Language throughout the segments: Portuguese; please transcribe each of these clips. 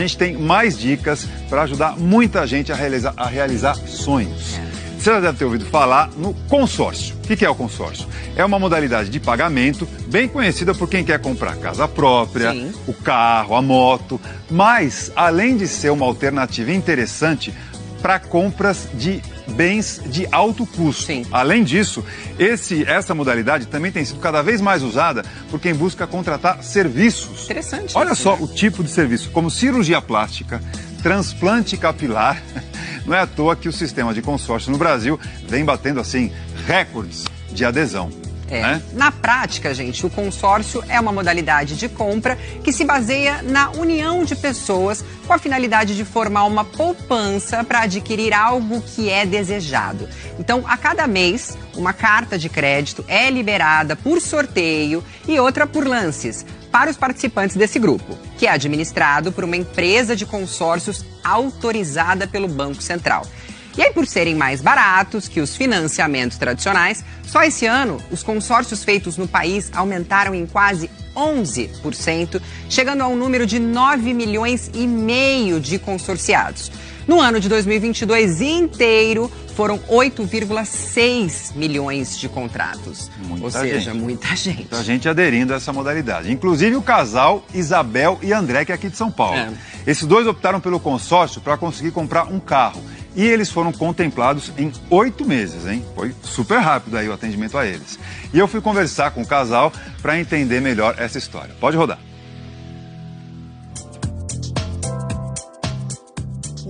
A gente tem mais dicas para ajudar muita gente a realizar sonhos. Você já deve ter ouvido falar no consórcio. O que é o consórcio? É uma modalidade de pagamento bem conhecida por quem quer comprar casa própria, Sim. o carro, a moto. Mas, além de ser uma alternativa interessante para compras de bens de alto custo. Sim. Além disso, essa modalidade também tem sido cada vez mais usada por quem busca contratar serviços. Interessante. Olha isso, só né? o tipo de serviço, como cirurgia plástica, transplante capilar. Não é à toa que o sistema de consórcio no Brasil vem batendo, assim, recordes de adesão. Né? Na prática, gente, o consórcio é uma modalidade de compra que se baseia na união de pessoas com a finalidade de formar uma poupança para adquirir algo que é desejado. Então, a cada mês, uma carta de crédito é liberada por sorteio e outra por lances para os participantes desse grupo, que é administrado por uma empresa de consórcios autorizada pelo Banco Central. E aí, por serem mais baratos que os financiamentos tradicionais, só esse ano os consórcios feitos no país aumentaram em quase 11%, chegando a um número de 9,5 milhões de consorciados. No ano de 2022 inteiro, foram 8,6 milhões de contratos. Ou seja, muita gente. Muita gente aderindo a essa modalidade. Inclusive o casal Isabel e André, que é aqui de São Paulo. Esses dois optaram pelo consórcio para conseguir comprar um carro. E eles foram contemplados em 8 meses, hein? Foi super rápido aí o atendimento a eles. E eu fui conversar com o casal para entender melhor essa história. Pode rodar.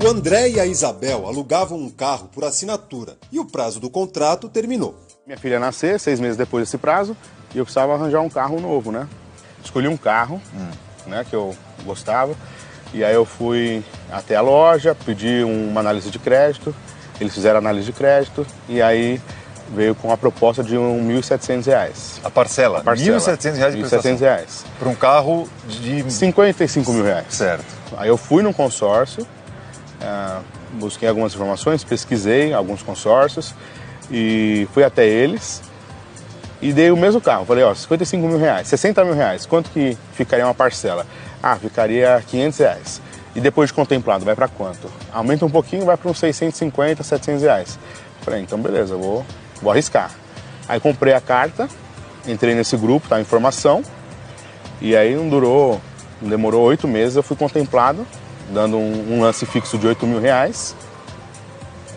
O André e a Isabel alugavam um carro por assinatura e o prazo do contrato terminou. Minha filha ia nascer 6 meses depois desse prazo e eu precisava arranjar um carro novo, né? Escolhi um carro, né, que eu gostava. E aí eu fui até a loja, pedi uma análise de crédito, eles fizeram a análise de crédito e aí veio com a proposta de R$ 1.700. A parcela? A parcela. R$ 1.700 de prestação. R$ 1.700. Para um carro de... R$ 55 mil. Certo. Aí eu fui num consórcio, busquei algumas informações, pesquisei alguns consórcios e fui até eles e dei o mesmo carro. Falei, ó, R$ 55 mil, R$ 60 mil, quanto que ficaria uma parcela? Ah, ficaria R$ 500. E depois de contemplado, vai para quanto? Aumenta um pouquinho, vai para uns 650, R$ 700. Falei, então beleza, eu vou arriscar. Aí comprei a carta, entrei nesse grupo, tá, informação. E aí não demorou 8 meses, eu fui contemplado, dando um lance fixo de R$ 8 mil.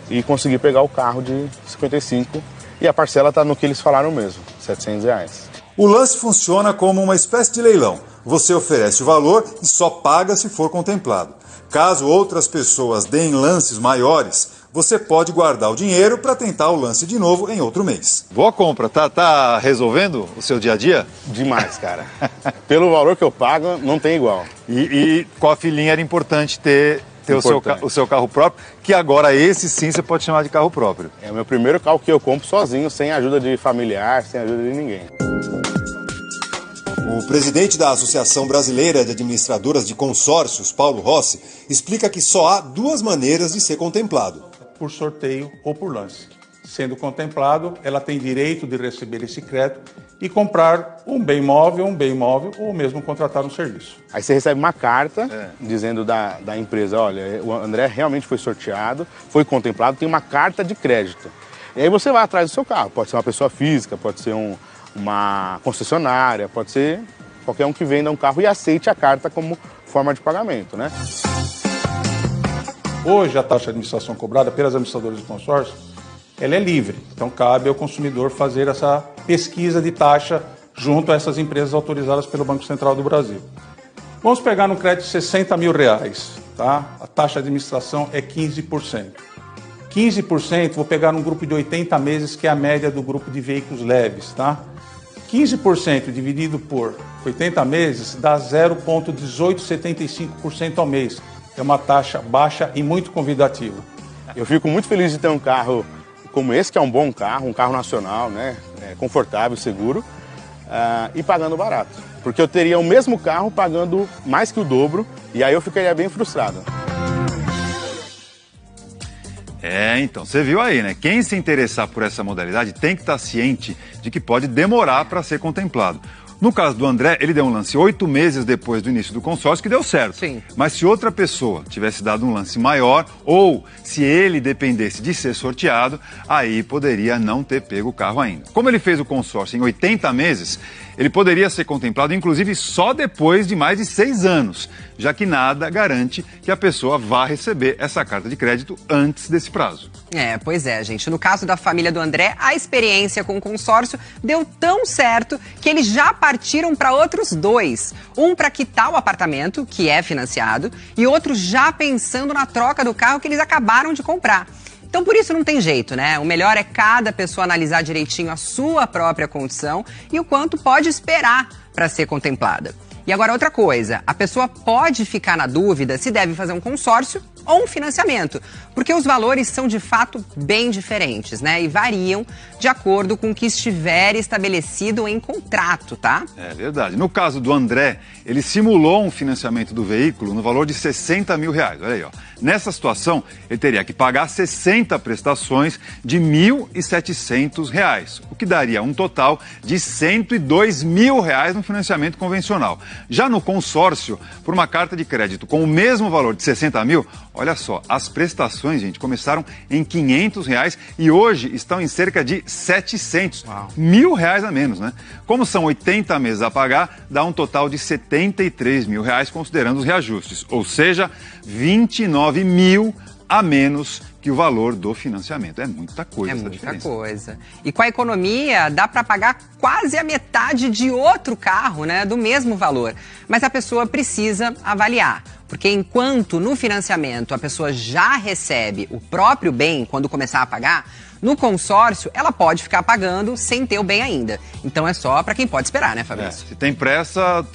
E consegui pegar o carro de 55. E a parcela tá no que eles falaram mesmo, R$ 700. O lance funciona como uma espécie de leilão. Você oferece o valor e só paga se for contemplado. Caso outras pessoas deem lances maiores, você pode guardar o dinheiro para tentar o lance de novo em outro mês. Boa compra. Tá resolvendo o seu dia a dia? Demais, cara. Pelo valor que eu pago, não tem igual. E com a filhinha era importante ter o seu carro próprio, que agora esse sim você pode chamar de carro próprio. É o meu primeiro carro que eu compro sozinho, sem ajuda de familiar, sem ajuda de ninguém. O presidente da Associação Brasileira de Administradoras de Consórcios, Paulo Rossi, explica que só há 2 maneiras de ser contemplado. Por sorteio ou por lance. Sendo contemplado, ela tem direito de receber esse crédito e comprar um bem móvel ou mesmo contratar um serviço. Aí você recebe uma carta dizendo da empresa, olha, o André realmente foi sorteado, foi contemplado, tem uma carta de crédito. E aí você vai atrás do seu carro, pode ser uma pessoa física, pode ser uma concessionária, pode ser qualquer um que venda um carro e aceite a carta como forma de pagamento, né? Hoje a taxa de administração cobrada pelas administradoras de consórcio, ela é livre, então cabe ao consumidor fazer essa pesquisa de taxa junto a essas empresas autorizadas pelo Banco Central do Brasil. Vamos pegar no crédito R$ 60 mil, tá? A taxa de administração é 15%. 15% vou pegar num grupo de 80 meses, que é a média do grupo de veículos leves, tá? 15% dividido por 80 meses dá 0,1875% ao mês. É uma taxa baixa e muito convidativa. Eu fico muito feliz de ter um carro como esse, que é um bom carro, um carro nacional, né? Confortável, seguro, e pagando barato. Porque eu teria o mesmo carro pagando mais que o dobro, e aí eu ficaria bem frustrado. Então, você viu aí, né? Quem se interessar por essa modalidade tem que estar ciente de que pode demorar para ser contemplado. No caso do André, ele deu um lance 8 meses depois do início do consórcio, que deu certo. Sim. Mas se outra pessoa tivesse dado um lance maior, ou se ele dependesse de ser sorteado, aí poderia não ter pego o carro ainda. Como ele fez o consórcio em 80 meses, ele poderia ser contemplado, inclusive, só depois de mais de 6 anos, já que nada garante que a pessoa vá receber essa carta de crédito antes desse prazo. Pois é, gente. No caso da família do André, a experiência com o consórcio deu tão certo que eles já partiram para outros 2. Um para quitar o apartamento, que é financiado, e outro já pensando na troca do carro que eles acabaram de comprar. Então, por isso não tem jeito, né? O melhor é cada pessoa analisar direitinho a sua própria condição e o quanto pode esperar para ser contemplada. E agora outra coisa, a pessoa pode ficar na dúvida se deve fazer um consórcio ou um financiamento, porque os valores são de fato bem diferentes, né? E variam de acordo com o que estiver estabelecido em contrato, tá? É verdade. No caso do André, ele simulou um financiamento do veículo no valor de R$60 mil. Olha aí, ó. Nessa situação, ele teria que pagar 60 prestações de R$1.700, o que daria um total de R$102 mil no financiamento convencional. Já no consórcio, por uma carta de crédito com o mesmo valor de 60 mil, olha só, as prestações, gente, começaram em R$500 e hoje estão em cerca de 700. Uau. R$1.000 a menos, né? Como são 80 meses a pagar, dá um total de R$73 mil, considerando os reajustes, ou seja, 29 mil a menos que o valor do financiamento. É muita coisa essa diferença. É muita coisa. E com a economia, dá para pagar quase a metade de outro carro, né, do mesmo valor. Mas a pessoa precisa avaliar. Porque enquanto no financiamento a pessoa já recebe o próprio bem quando começar a pagar, no consórcio ela pode ficar pagando sem ter o bem ainda. Então é só para quem pode esperar, né, Fabrício? Se tem pressa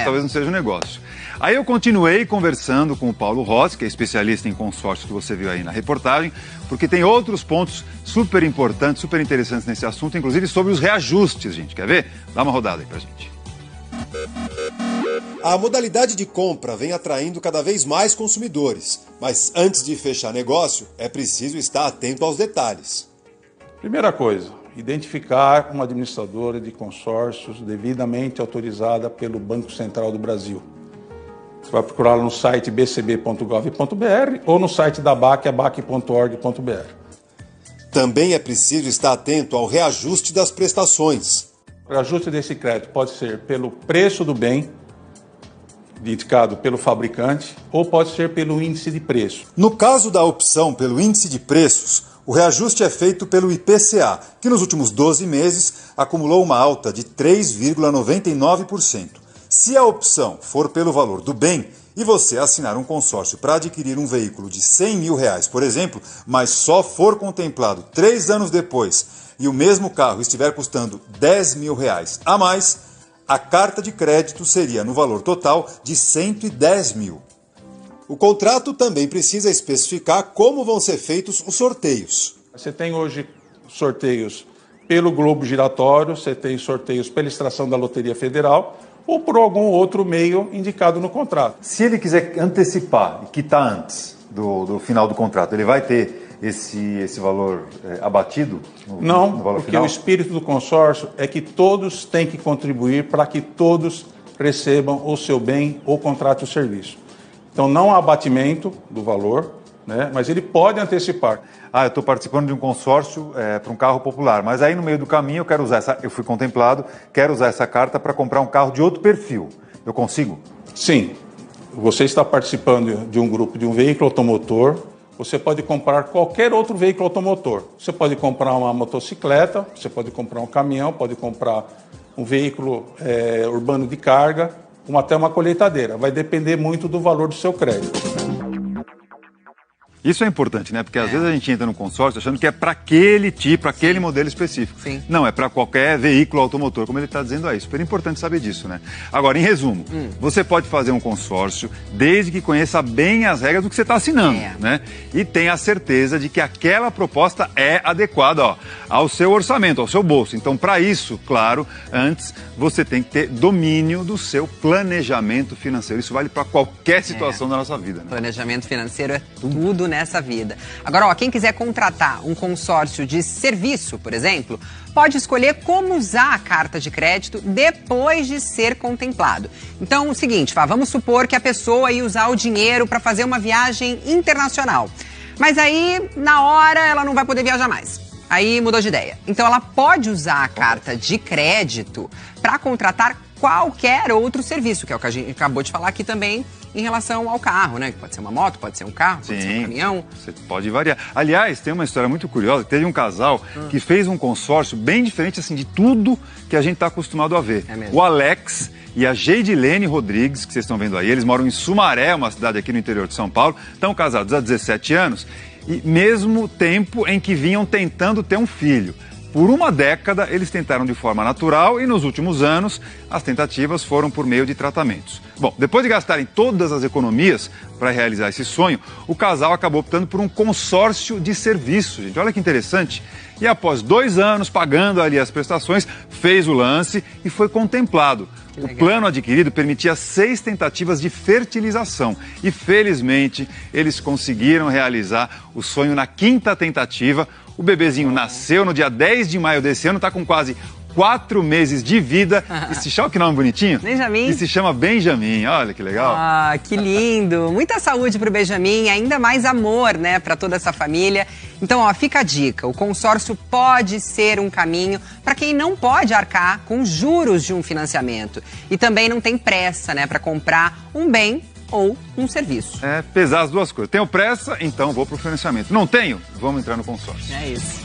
talvez não seja um negócio. Aí eu continuei conversando com o Paulo Rossi, que é especialista em consórcio que você viu aí na reportagem, porque tem outros pontos super importantes, super interessantes nesse assunto, inclusive sobre os reajustes, gente. Quer ver? Dá uma rodada aí pra gente. A modalidade de compra vem atraindo cada vez mais consumidores, mas antes de fechar negócio, é preciso estar atento aos detalhes. Primeira coisa, identificar uma administradora de consórcios devidamente autorizada pelo Banco Central do Brasil. Você vai procurar no site bcb.gov.br ou no site da BAC, abac.org.br. Também é preciso estar atento ao reajuste das prestações. O reajuste desse crédito pode ser pelo preço do bem, indicado pelo fabricante, ou pode ser pelo índice de preço. No caso da opção pelo índice de preços, o reajuste é feito pelo IPCA, que nos últimos 12 meses acumulou uma alta de 3,99%. Se a opção for pelo valor do bem e você assinar um consórcio para adquirir um veículo de R$100 mil, por exemplo, mas só for contemplado 3 anos depois e o mesmo carro estiver custando R$10 mil a mais, a carta de crédito seria no valor total de R$110 mil. O contrato também precisa especificar como vão ser feitos os sorteios. Você tem hoje sorteios pelo Globo Giratório, você tem sorteios pela extração da Loteria Federal ou por algum outro meio indicado no contrato. Se ele quiser antecipar e quitar antes do final do contrato, ele vai ter esse valor abatido no valor porque final? O espírito do consórcio é que todos têm que contribuir para que todos recebam o seu bem ou contrato de serviço. Então não há abatimento do valor, né, mas ele pode antecipar. Eu estou participando de um consórcio para um carro popular, mas aí no meio do caminho eu quero usar eu fui contemplado, quero usar essa carta para comprar um carro de outro perfil. Eu consigo? Sim. Você está participando de um grupo de um veículo automotor, você pode comprar qualquer outro veículo automotor. Você pode comprar uma motocicleta, você pode comprar um caminhão, pode comprar um veículo urbano de carga, até uma colheitadeira. Vai depender muito do valor do seu crédito. Isso é importante, né? Porque às vezes a gente entra no consórcio achando que é para aquele tipo, aquele modelo específico. Sim. Não, é para qualquer veículo automotor, como ele está dizendo aí. Super importante saber disso, né? Agora, em resumo, você pode fazer um consórcio desde que conheça bem as regras do que você está assinando, né? E tenha a certeza de que aquela proposta é adequada, ao seu orçamento, ao seu bolso. Então, para isso, claro, antes você tem que ter domínio do seu planejamento financeiro. Isso vale para qualquer situação da nossa vida, né? Planejamento financeiro é tudo nessa vida. Agora, ó, quem quiser contratar um consórcio de serviço, por exemplo, pode escolher como usar a carta de crédito depois de ser contemplado. Então, o seguinte, vamos supor que a pessoa ia usar o dinheiro para fazer uma viagem internacional. Mas aí, na hora, ela não vai poder viajar mais. Aí mudou de ideia. Então, ela pode usar a carta de crédito para contratar qualquer outro serviço, que é o que a gente acabou de falar aqui também em relação ao carro, né? Pode ser uma moto, pode ser um carro, pode ser um caminhão. Você pode variar. Aliás, tem uma história muito curiosa, teve um casal que fez um consórcio bem diferente assim de tudo que a gente está acostumado a ver. É mesmo. O Alex e a Geidilene Rodrigues, que vocês estão vendo aí, eles moram em Sumaré, uma cidade aqui no interior de São Paulo, estão casados há 17 anos e mesmo tempo em que vinham tentando ter um filho. Por uma década, eles tentaram de forma natural e nos últimos anos, as tentativas foram por meio de tratamentos. Bom, depois de gastarem todas as economias para realizar esse sonho, o casal acabou optando por um consórcio de serviço, gente. Olha que interessante. E após 2 anos pagando ali as prestações, fez o lance e foi contemplado. O plano adquirido permitia 6 tentativas de fertilização e, felizmente, eles conseguiram realizar o sonho na 5ª tentativa. O bebezinho nasceu no dia 10 de maio desse ano, está com quase 4 meses de vida. E se chama que nome bonitinho? Benjamin. E se chama Benjamin. Olha que legal. Ah, que lindo. Muita saúde pro Benjamin, ainda mais amor, né, para toda essa família. Então, ó, fica a dica. O consórcio pode ser um caminho para quem não pode arcar com juros de um financiamento. E também não tem pressa, né, para comprar um bem ou um serviço. É, pesar as duas coisas. Tenho pressa, então vou pro financiamento. Não tenho? Vamos entrar no consórcio. É isso.